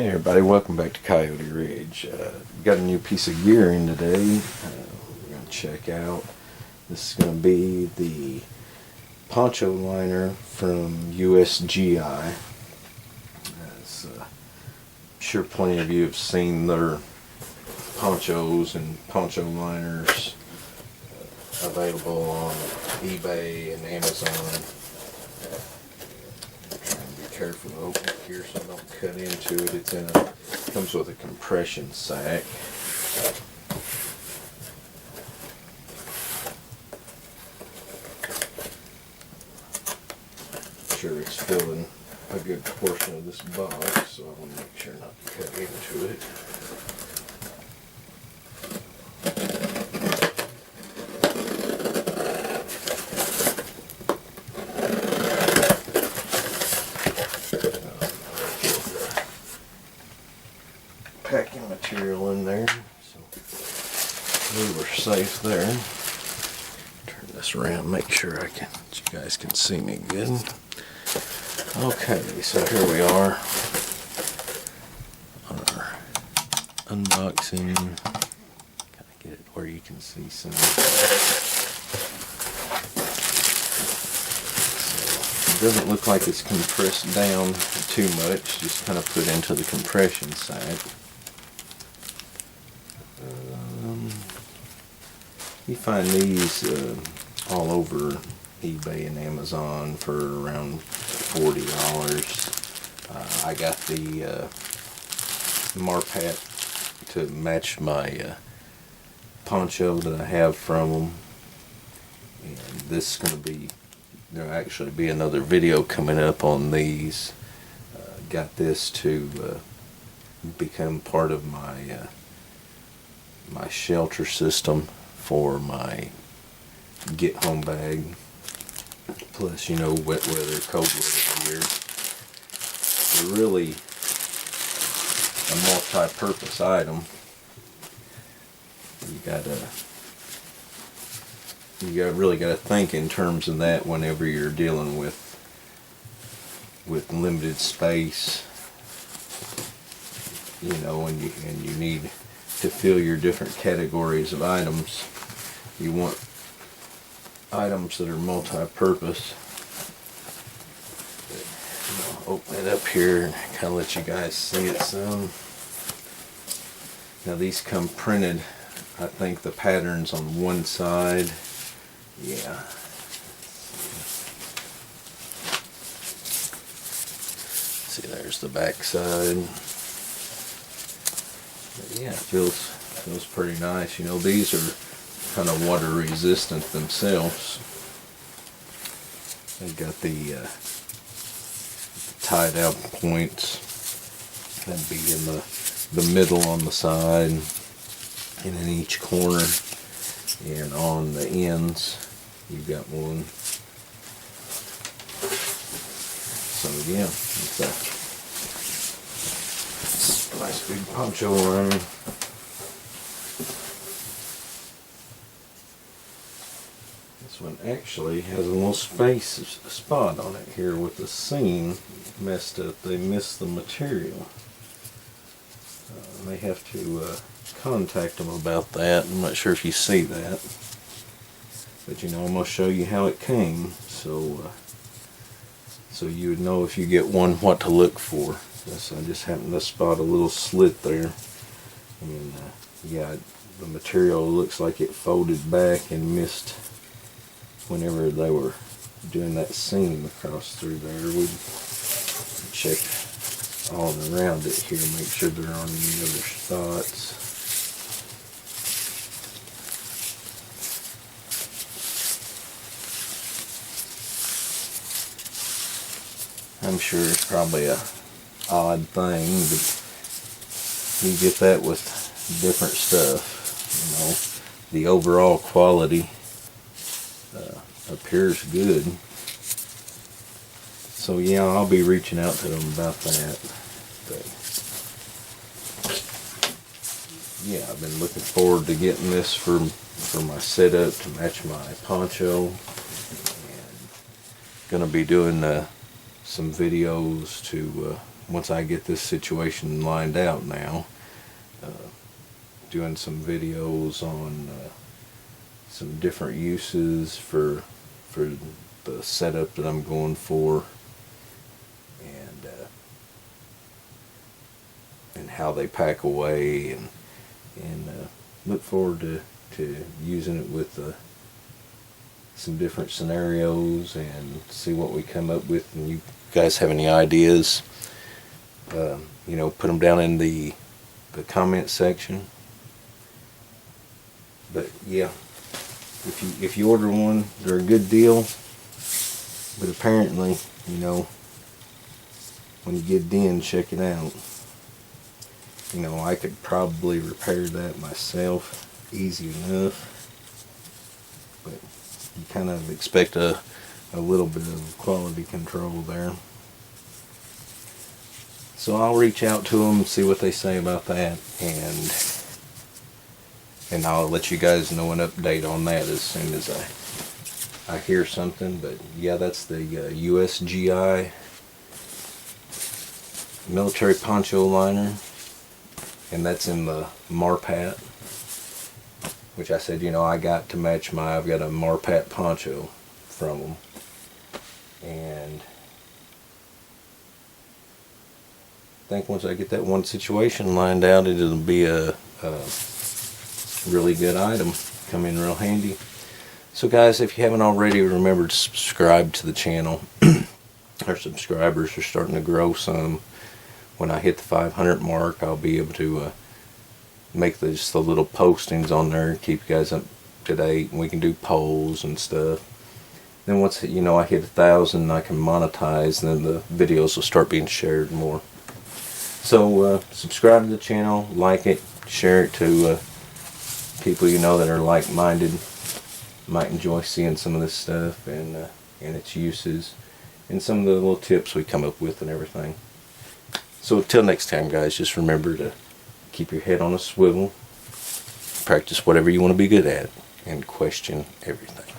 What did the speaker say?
Hey everybody, welcome back to Coyote Ridge. Got a new piece of gear in today. We're going to check out. This is going to be the Poncho liner from USGI. As I'm sure plenty of you have seen their ponchos and poncho liners available on eBay and Amazon. Careful to open it here so I don't cut into it. Comes with a compression sack. I'm sure it's filling a good portion of this box, so I want to make sure not to cut into it. Packing material in there, so we were safe there. Turn this around, make sure you guys can see me good. Okay, so here we are on our unboxing. Gotta get it where you can see some. So, it doesn't look like it's compressed down too much, just kind of put into the compression sack. You find these all over eBay and Amazon for around $40. I got the Marpat to match my poncho that I have from them, and this is going to be, there'll actually be another video coming up on these. Got this to become part of my my shelter system for my get home bag, plus wet weather, cold weather gear. They're really a multi-purpose item. You really gotta think in terms of that whenever you're dealing with limited space, and you need to fill your different categories of items. You want items that are multi-purpose. I'll open it up here and kind of let you guys see it some. Now these come printed. I think the pattern's on one side. Yeah. See, there's the back side. But yeah, it feels pretty nice. These are kind of water resistant themselves. They've got the tied out points. That'd be in the middle on the side, and in each corner, and on the ends you've got one. So yeah, it's a nice big poncho liner. This one actually has a little spot on it here with the seam messed up. They missed the material. They have to contact them about that. I'm not sure if you see that, but I'm going to show you how it came, so you would know if you get one what to look for. So I just happened to spot a little slit there, and yeah, the material looks like it folded back and missed whenever they were doing that seam across through there. We check all around it here, make sure there aren't any other spots. I'm sure it's probably a odd thing, but you get that with different stuff. The overall quality appears good. So yeah, I'll be reaching out to them about that. But yeah, I've been looking forward to getting this for my setup to match my poncho, and gonna be doing some videos to once I get this situation lined out now, doing some videos on some different uses for the setup that I'm going for, and how they pack away, and look forward to using it with some different scenarios and see what we come up with. And you guys have any ideas, you know, put them down in the comment section. But yeah, if you order one, they're a good deal. But apparently, you know, when you get in, check it out. You know, I could probably repair that myself easy enough, but you kind of expect a little bit of quality control there. So I'll reach out to them and see what they say about that, and I'll let you guys know an update on that as soon as I hear something. But yeah, that's the USGI military poncho liner, and that's in the Marpat, which I said, you know, I got to match I've got a Marpat poncho from them, and I think once I get that one situation lined out, it'll be a really good item, come in real handy. So guys, if you haven't already, remember to subscribe to the channel. Our subscribers are starting to grow some. When I hit the 500 mark, I'll be able to make just the little postings on there, keep you guys up to date, and we can do polls and stuff. Then once, you know, I hit 1,000, I can monetize, and then the videos will start being shared more. So subscribe to the channel, like it, share it to people you know that are like-minded, might enjoy seeing some of this stuff and its uses, and some of the little tips we come up with and everything. So until next time, guys, just remember to keep your head on a swivel, practice whatever you want to be good at, and question everything.